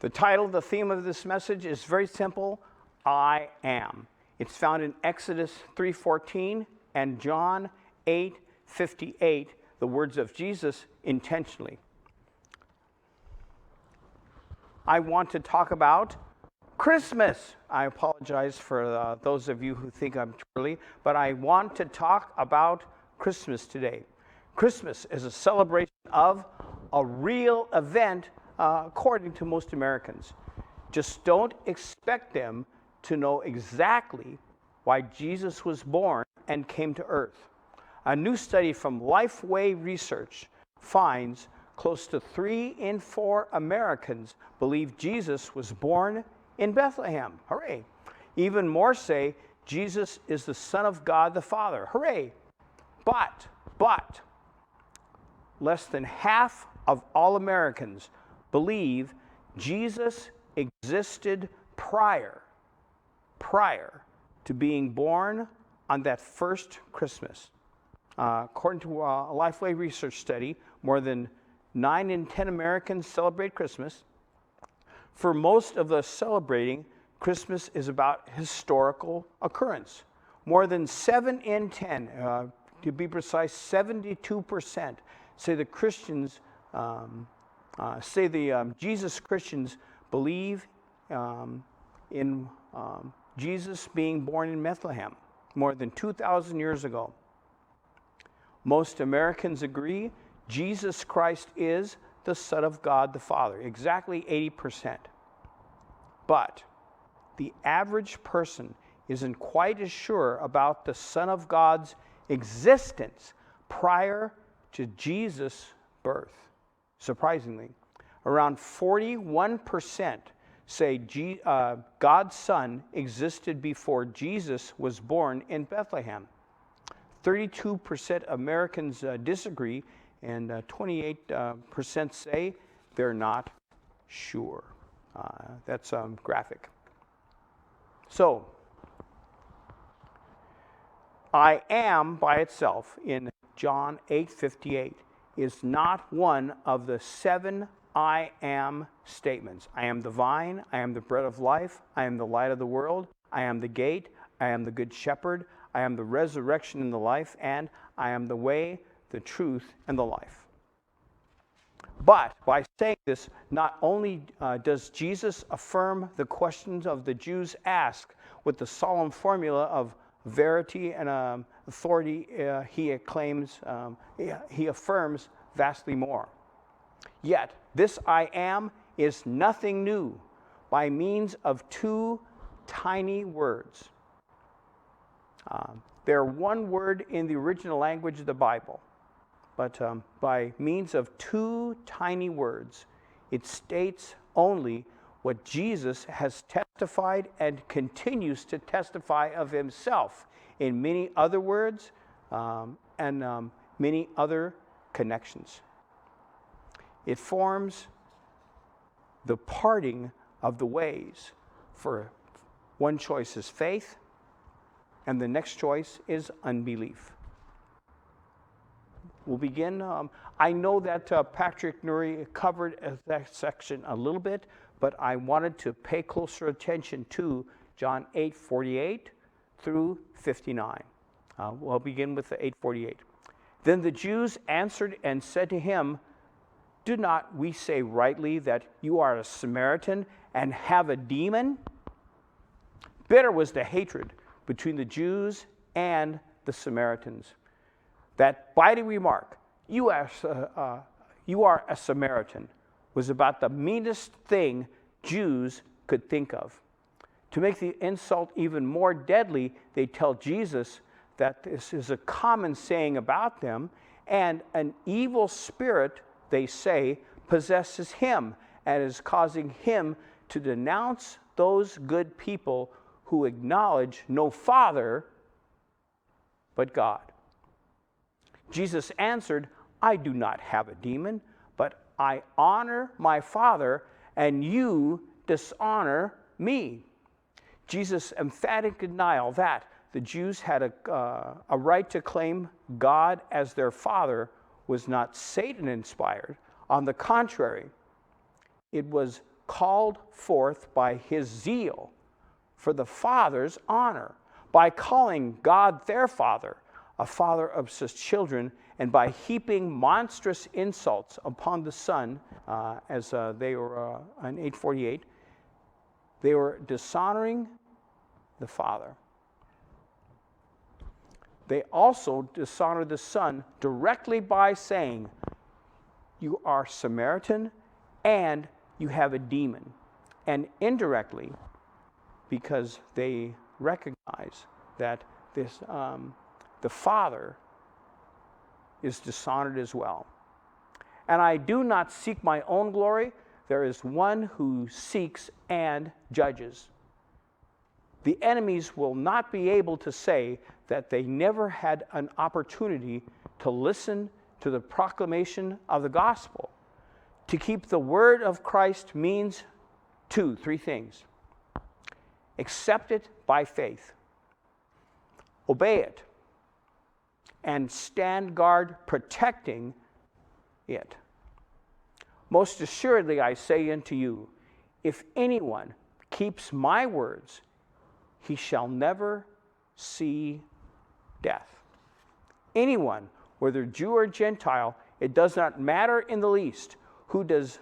The title, the theme of this message is very simple, I am. It's found in Exodus 3:14 and John 8:58, the words of Jesus intentionally. I want to talk about Christmas. I apologize for those of you who think I'm twirly, but I want to talk about Christmas today. Christmas is a celebration of a real event according to most Americans. Just don't expect them to know exactly why Jesus was born and came to earth. A new study from Lifeway Research finds close to 3 in 4 Americans believe Jesus was born in Bethlehem. Hooray! Even more say Jesus is the Son of God the Father. Hooray! But less than half of all Americans believe Jesus existed prior to being born on that first Christmas. According to a Lifeway Research study, more than 9 in 10 Americans celebrate Christmas. For most of us celebrating, Christmas is about historical occurrence. More than 7 in 10, to be precise, 72%, say the Christians, Jesus Christians believe in Jesus being born in Bethlehem more than 2,000 years ago. Most Americans agree Jesus Christ is the Son of God the Father, exactly 80%. But the average person isn't quite as sure about the Son of God's existence prior to Jesus' birth. Surprisingly, around 41% say God's Son existed before Jesus was born in Bethlehem. 32% Americans disagree, and 28% say they're not sure. That's graphic. So, I am by itself in John 8:58 is not one of the 7 I am statements. I am the vine, I am the bread of life, I am the light of the world, I am the gate, I am the good shepherd, I am the resurrection and the life, and I am the way, the truth, and the life. But by saying this, not only does Jesus affirm the questions of the Jews asked with the solemn formula of verity and authority, he affirms vastly more. Yet, this I am is nothing new by means of 2 tiny words. They're one word in the original language of the Bible, but by means of 2 tiny words, it states only what Jesus has testified and continues to testify of himself in many other words and many other connections. It forms the parting of the ways. For one choice is faith, and the next choice is unbelief. We'll begin. I know that Patrick Nuri covered that section a little bit, but I wanted to pay closer attention to John 8:48 through 59. We'll begin with the 8:48. Then the Jews answered and said to him, "Do not we say rightly that you are a Samaritan and have a demon?" Bitter was the hatred between the Jews and the Samaritans. That biting remark, you are a Samaritan, was about the meanest thing Jews could think of. To make the insult even more deadly, they tell Jesus that this is a common saying about them, and an evil spirit, they say, possesses him and is causing him to denounce those good people who acknowledge no Father but God. Jesus answered, "I do not have a demon, but I honor my Father, and you dishonor me." Jesus' emphatic denial that the Jews had a right to claim God as their Father was not Satan-inspired. On the contrary, it was called forth by his zeal for the Father's honor, by calling God their Father, a father of his children, and by heaping monstrous insults upon the Son, as they were in 848, they were dishonoring the Father. They also dishonored the Son directly by saying, you are Samaritan and you have a demon. And indirectly, because they recognize that this, the Father is dishonored as well. And I do not seek my own glory. There is one who seeks and judges. The enemies will not be able to say that they never had an opportunity to listen to the proclamation of the gospel. To keep the word of Christ means three things. Accept it by faith. Obey it. And stand guard protecting it. Most assuredly I say unto you, if anyone keeps my words, he shall never see death. Anyone, whether Jew or Gentile, it does not matter in the least, who does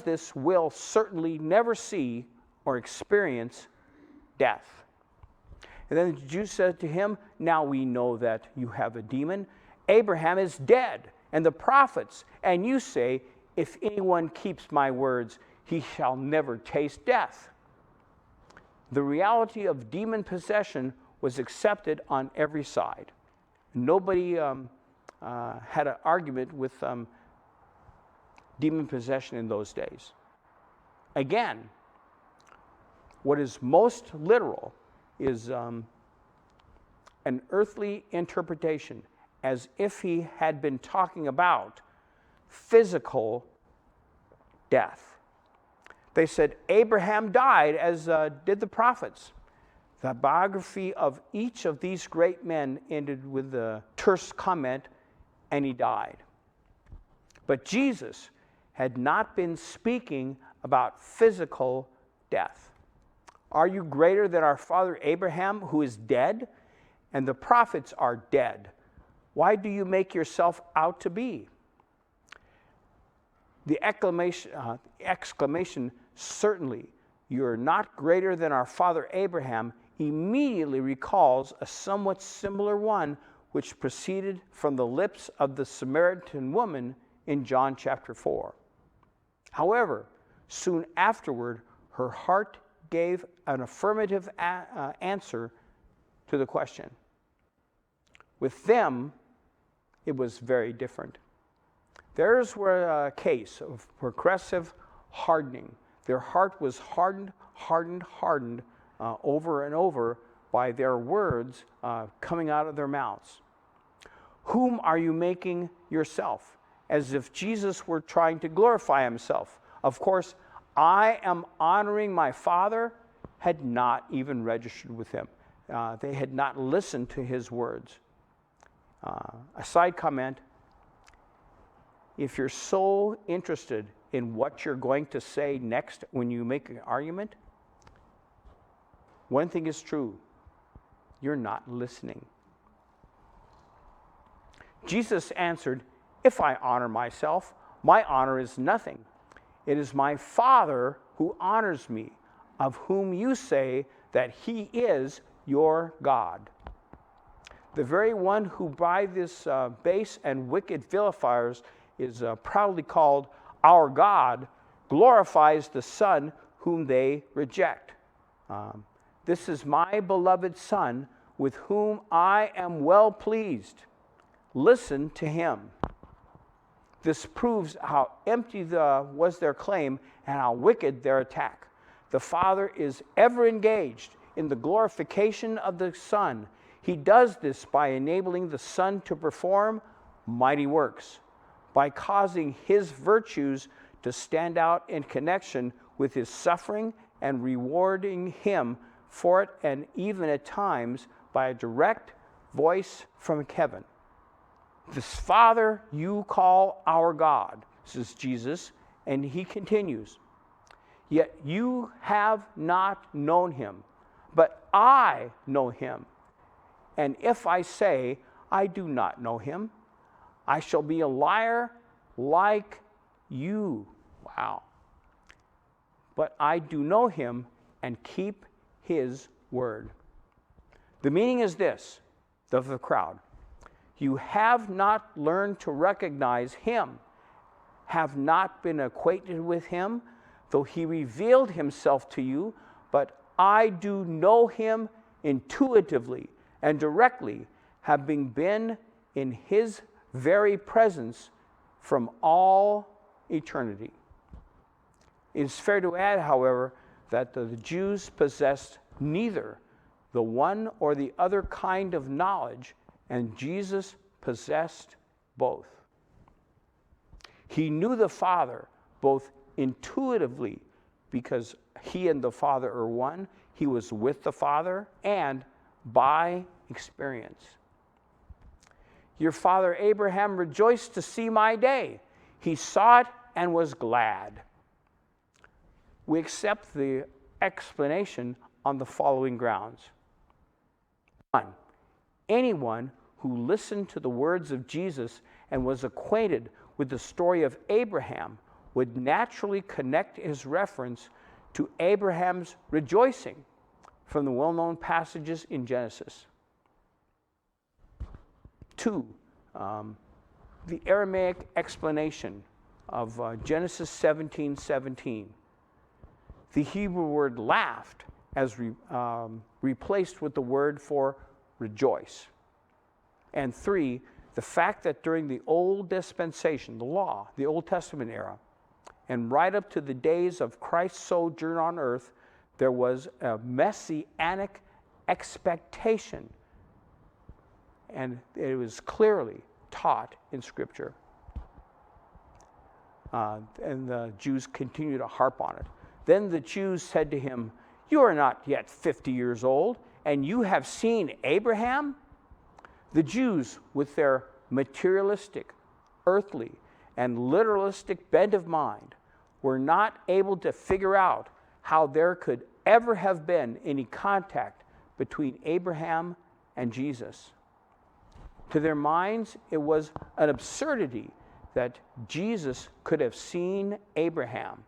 this will certainly never see or experience death. And then the Jews said to him, now we know that you have a demon. Abraham is dead, and the prophets, and you say, if anyone keeps my words, he shall never taste death. The reality of demon possession was accepted on every side. Nobody had an argument with demon possession in those days. Again, what is most literal is an earthly interpretation, as if he had been talking about physical death. They said Abraham died, as did the prophets. The biography of each of these great men ended with the terse comment, and he died. But Jesus had not been speaking about physical death. Are you greater than our father Abraham, who is dead? And the prophets are dead. Why do you make yourself out to be? The exclamation, certainly, you are not greater than our father Abraham, immediately recalls a somewhat similar one which proceeded from the lips of the Samaritan woman in John chapter 4. However, soon afterward, her heart gave an affirmative answer to the question. With them, it was very different. Theirs were a case of progressive hardening. Their heart was hardened over and over by their words coming out of their mouths. Whom are you making yourself? As if Jesus were trying to glorify himself. Of course, I am honoring my Father had not even registered with him. They had not listened to his words. A side comment, if you're so interested in what you're going to say next when you make an argument, one thing is true, you're not listening. Jesus answered, if I honor myself, my honor is nothing. It is my Father who honors me, of whom you say that he is your God. The very one who by this base and wicked vilifiers is proudly called our God, glorifies the Son whom they reject. This is my beloved Son, with whom I am well pleased. Listen to him. This proves how empty was their claim and how wicked their attack. The Father is ever engaged in the glorification of the Son. He does this by enabling the Son to perform mighty works, by causing his virtues to stand out in connection with his suffering and rewarding him for it, and even at times by a direct voice from heaven. This Father you call our God, says Jesus, And he continues, yet you have not known him, but I know him. And if I say, I do not know him, I shall be a liar like you. Wow. But I do know him and keep his word. The meaning is this, of the crowd. You have not learned to recognize him, have not been acquainted with him, though he revealed himself to you, but I do know him intuitively and directly, having been in his very presence from all eternity. It is fair to add, however, that the Jews possessed neither the one or the other kind of knowledge, and Jesus possessed both. He knew the Father both intuitively, because he and the Father are one. He was with the Father, and by experience. Your father Abraham rejoiced to see my day. He saw it and was glad. We accept the explanation on the following grounds. 1. Anyone who listened to the words of Jesus and was acquainted with the story of Abraham would naturally connect his reference to Abraham's rejoicing from the well-known passages in Genesis. 2. The Aramaic explanation of Genesis 17:17. The Hebrew word laughed as replaced with the word for rejoice. And 3, the fact that during the old dispensation, the law, the Old Testament era, and right up to the days of Christ's sojourn on earth, there was a messianic expectation. And it was clearly taught in Scripture. And the Jews continue to harp on it. Then the Jews said to him, you are not yet 50 years old, and you have seen Abraham? The Jews, with their materialistic, earthly, and literalistic bent of mind, were not able to figure out how there could ever have been any contact between Abraham and Jesus. To their minds, it was an absurdity that Jesus could have seen Abraham.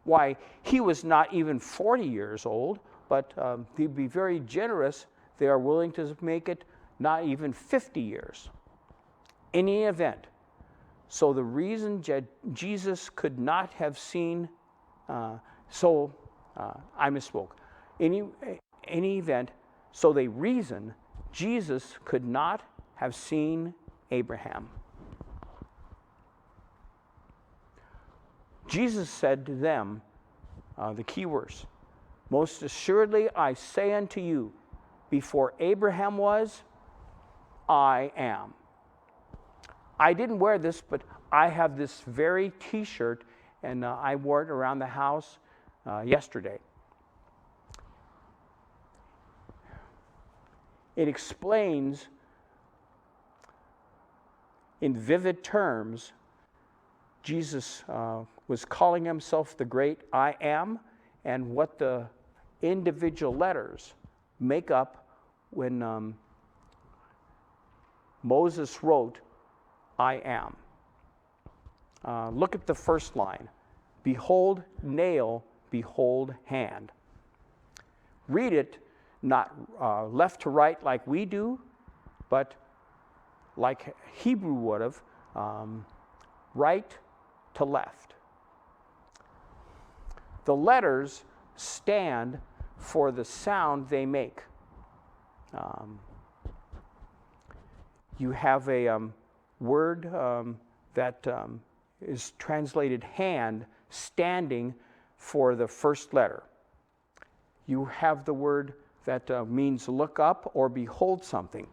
Why, he was not even 40 years old, but to be very generous, they are willing to make it not even 50 years. In any event, so the reason Jesus could not have seen, I misspoke. In any event, so they reason Jesus could not have seen Abraham. Jesus said to them, the key words, most assuredly I say unto you, before Abraham was, I am. I didn't wear this, but I have this very t-shirt, and I wore it around the house yesterday. It explains in vivid terms, Jesus was calling himself the great I am, and what the individual letters make up when Moses wrote, I am. Look at the first line. Behold nail, behold hand. Read it not left to right like we do, but like Hebrew would have, right to left. The letters stand for the sound they make. You have a word that is translated hand, standing for the first letter. You have the word that means look up or behold something.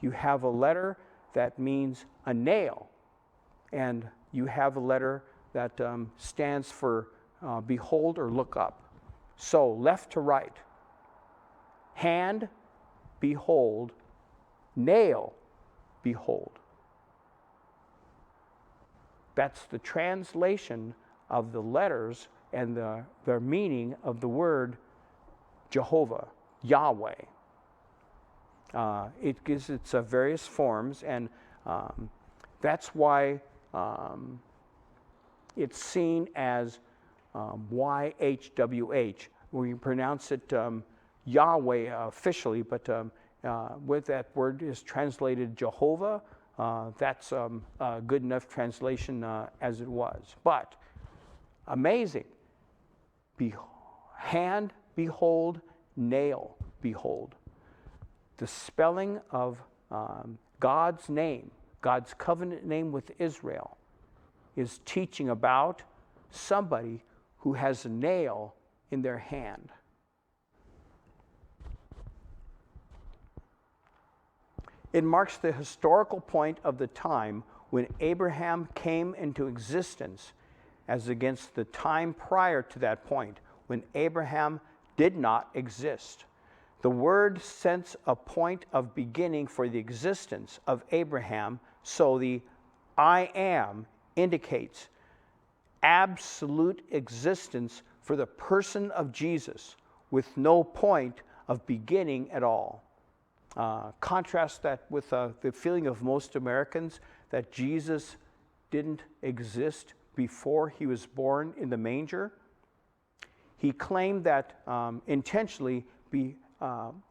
You have a letter that means a nail, and you have a letter that stands for behold or look up. So left to right. Hand, behold. Nail, behold. That's the translation of the letters and the meaning of the word Jehovah, Yahweh. It gives its various forms, and that's why it's seen as YHWH. We pronounce it Yahweh officially, but with that word is translated Jehovah. That's a good enough translation as it was. But amazing. Hand, behold, nail, behold. The spelling of God's name, God's covenant name with Israel, is teaching about somebody who has a nail in their hand. It marks the historical point of the time when Abraham came into existence, as against the time prior to that point when Abraham did not exist. The word sets a point of beginning for the existence of Abraham, so the I am indicates absolute existence for the person of Jesus with no point of beginning at all. Contrast that with the feeling of most Americans that Jesus didn't exist before he was born in the manger. He claimed that intentionally,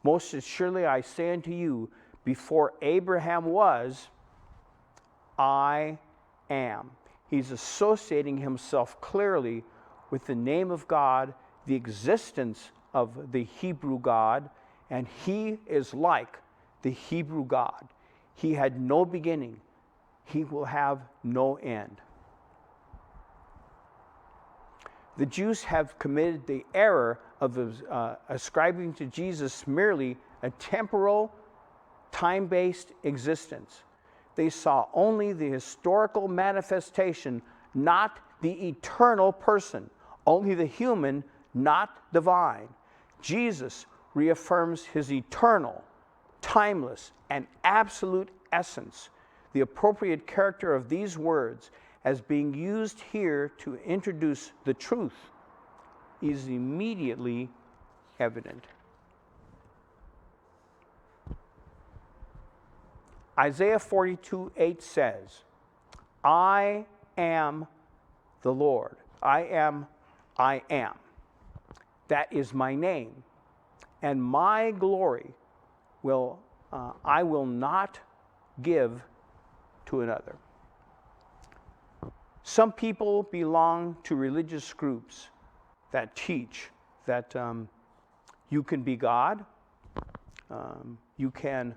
most surely I say unto you, before Abraham was, I am. He's associating himself clearly with the name of God, the existence of the Hebrew God, and he is like the Hebrew God. He had no beginning. He will have no end. The Jews have committed the error of ascribing to Jesus merely a temporal, time-based existence. They saw only the historical manifestation, not the eternal person, only the human, not divine. Jesus reaffirms his eternal, timeless, and absolute essence. The appropriate character of these words as being used here to introduce the truth is immediately evident. Isaiah 42:8 says, I am the Lord. I am. That is my name. And my glory I will not give to another. Some people belong to religious groups that teach that you can be God, you can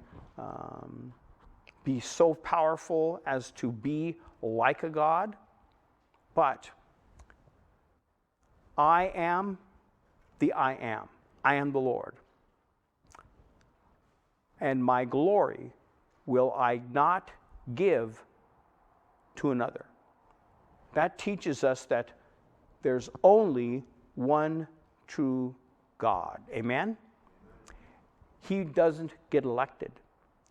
be so powerful as to be like a God, but I am the I am. I am the Lord. And my glory will I not give to another. That teaches us that there's only one true God. Amen? He doesn't get elected.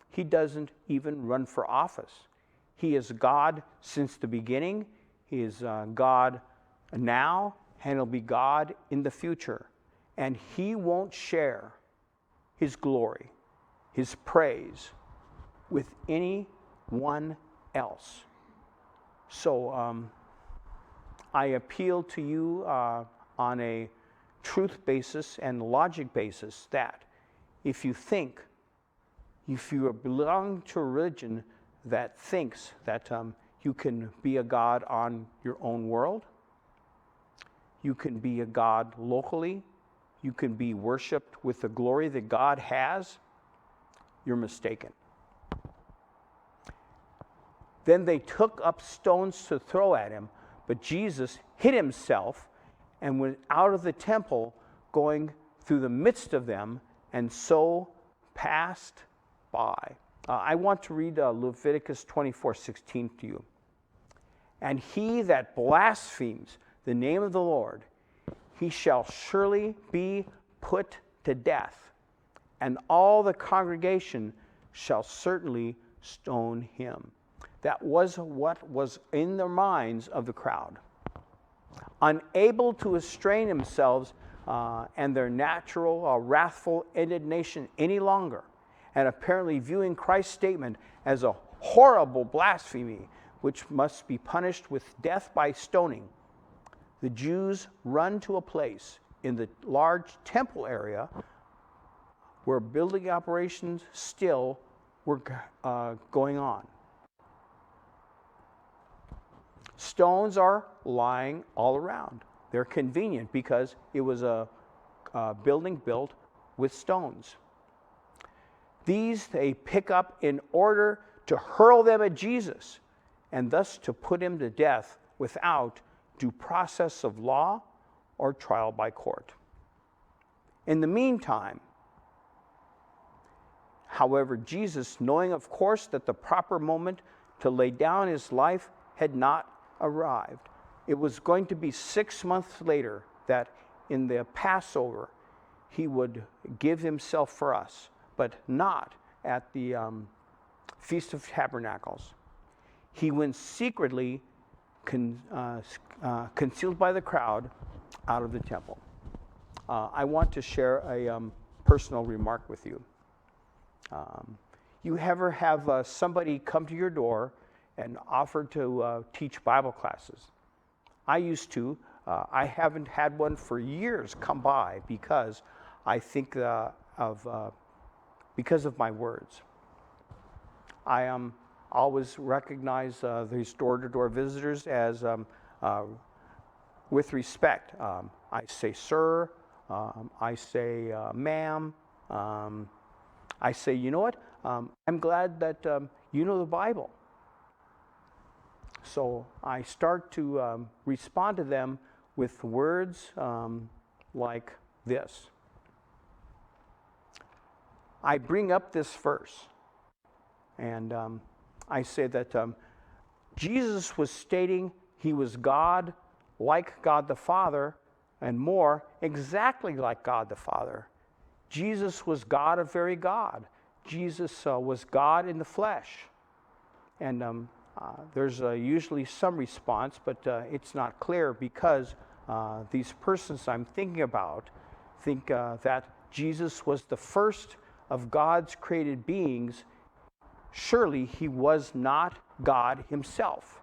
He doesn't even run for office. He is God since the beginning. He is God now, and he'll be God in the future. And he won't share his glory, his praise with anyone else. So I appeal to you on a truth basis and logic basis that if you belong to a religion that thinks that you can be a God on your own world, you can be a God locally, you can be worshiped with the glory that God has, you're mistaken. Then they took up stones to throw at him, but Jesus hid himself and went out of the temple, going through the midst of them, and so passed by. I want to read Leviticus 24:16 to you. And he that blasphemes the name of the Lord, he shall surely be put to death, and all the congregation shall certainly stone him. That was what was in the minds of the crowd. Unable to restrain themselves and their natural wrathful indignation any longer, and apparently viewing Christ's statement as a horrible blasphemy which must be punished with death by stoning, the Jews run to a place in the large temple area where building operations still were going on. Stones are lying all around. They're convenient because it was a building built with stones. These they pick up in order to hurl them at Jesus, and thus to put him to death without due process of law or trial by court. In the meantime, however, Jesus, knowing of course that the proper moment to lay down his life had not arrived, it was going to be 6 months later that in the Passover he would give himself for us, but not at the Feast of Tabernacles. He went secretly, concealed by the crowd, out of the temple. I want to share a personal remark with you. You ever have somebody come to your door and offer to teach Bible classes? I used to. I haven't had one for years come by because I think because of my words. I always recognize these door-to-door visitors as with respect. I say sir, I say ma'am, I say, you know what, I'm glad that you know the Bible. So I start to respond to them with words like this. I bring up this verse, and I say that Jesus was stating he was God, like God the Father, and more, exactly like God the Father. Jesus was God of very God. Jesus was God in the flesh. And there's usually some response, but it's not clear because these persons I'm thinking about think that Jesus was the first of God's created beings. Surely he was not God himself.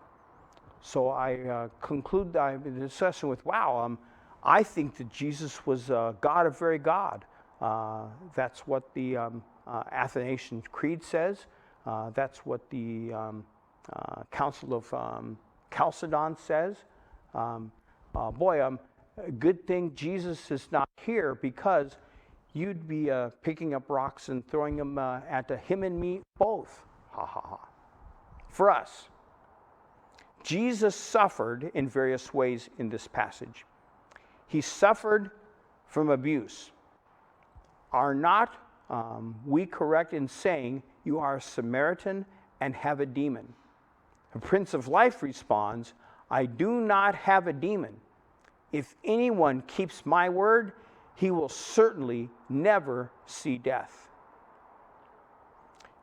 So I conclude the discussion with, wow, I think that Jesus was God of very God. That's what the Athanasian Creed says. That's what the Council of Chalcedon says. Good thing Jesus is not here, because you'd be picking up rocks and throwing them at him and me both. Ha ha ha. For us, Jesus suffered in various ways in this passage. He suffered from abuse. Are not we correct in saying you are a Samaritan and have a demon? The Prince of Life responds, I do not have a demon. If anyone keeps my word, he will certainly never see death.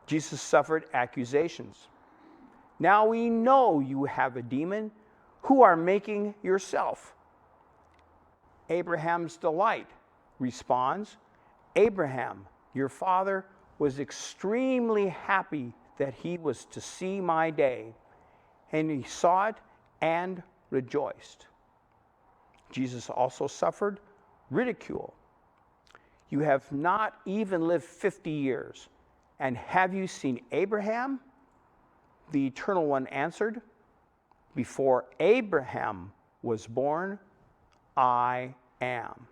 Jesus suffered accusations. Now we know you have a demon. Who are making yourself? Abraham's delight responds, Abraham, your father, was extremely happy that he was to see my day, and he saw it and rejoiced. Jesus also suffered ridicule. You have not even lived 50 years, and have you seen Abraham? The Eternal One answered, before Abraham was born, I am.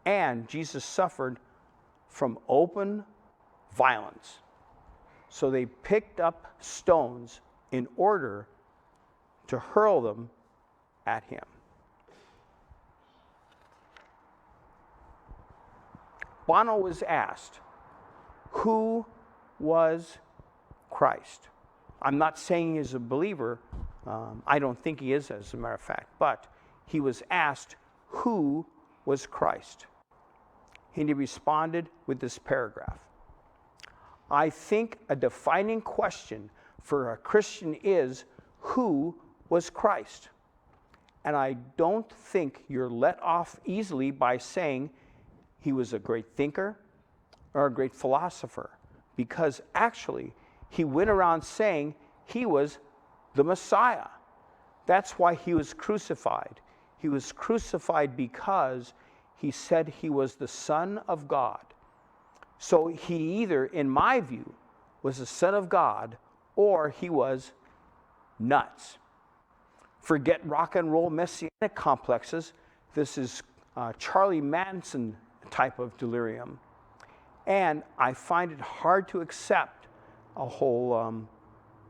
And Jesus suffered from open violence. So they picked up stones in order to hurl them at him. Bono was asked, who was Christ? I'm not saying he's a believer. I don't think he is, as a matter of fact. But he was asked, who was Christ? And he responded with this paragraph. I think a defining question for a Christian is, who was Christ? And I don't think you're let off easily by saying he was a great thinker or a great philosopher, because actually he went around saying he was the Messiah. That's why he was crucified. He was crucified because he said he was the Son of God. So he either, in my view, was the Son of God, or he was nuts. Forget rock and roll messianic complexes. This is Charlie Manson type of delirium. And I find it hard to accept a whole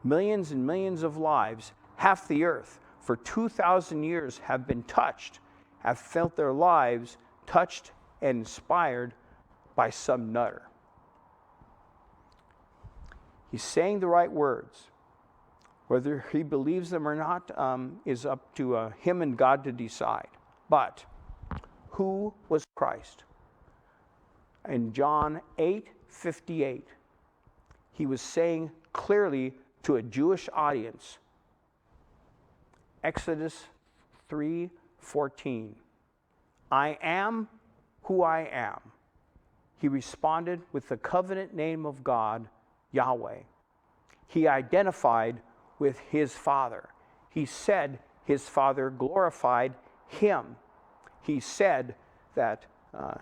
millions and millions of lives, half the earth, for 2,000 years have been touched, have felt their lives touched and inspired by some nutter. He's saying the right words. Whether he believes them or not is up to him and God to decide. But who was Christ? In John 8:58, he was saying clearly to a Jewish audience, Exodus 3:14, I am who I am. He responded with the covenant name of God, Yahweh. He identified with his Father. He said his Father glorified him. He said that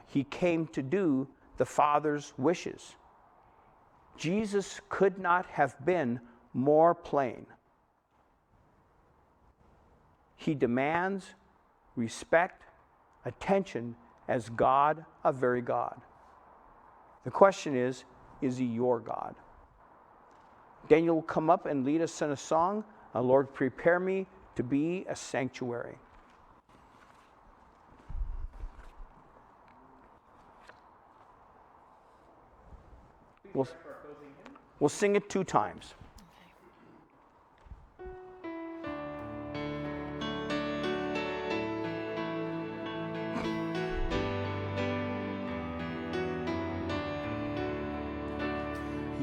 he came to do the Father's wishes. Jesus could not have been more plain. He demands respect, attention as God, a very God. The question is he your God? Daniel will come up and lead us in a song, Lord, prepare me to be a sanctuary. We'll sing it 2 times.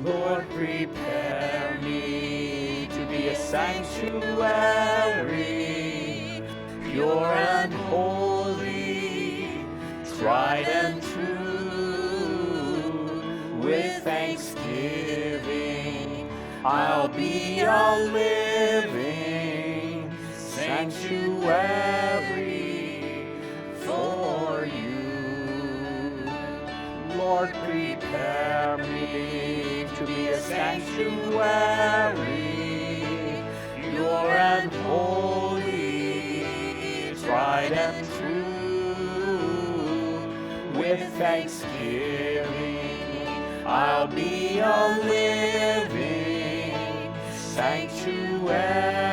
Lord, prepare me to be a sanctuary, pure and holy, tried and true. With thanksgiving, I'll be a living sanctuary for you. Lord, prepare me to be a sanctuary, pure and holy, tried and true. With thanksgiving, I'll be a living sanctuary.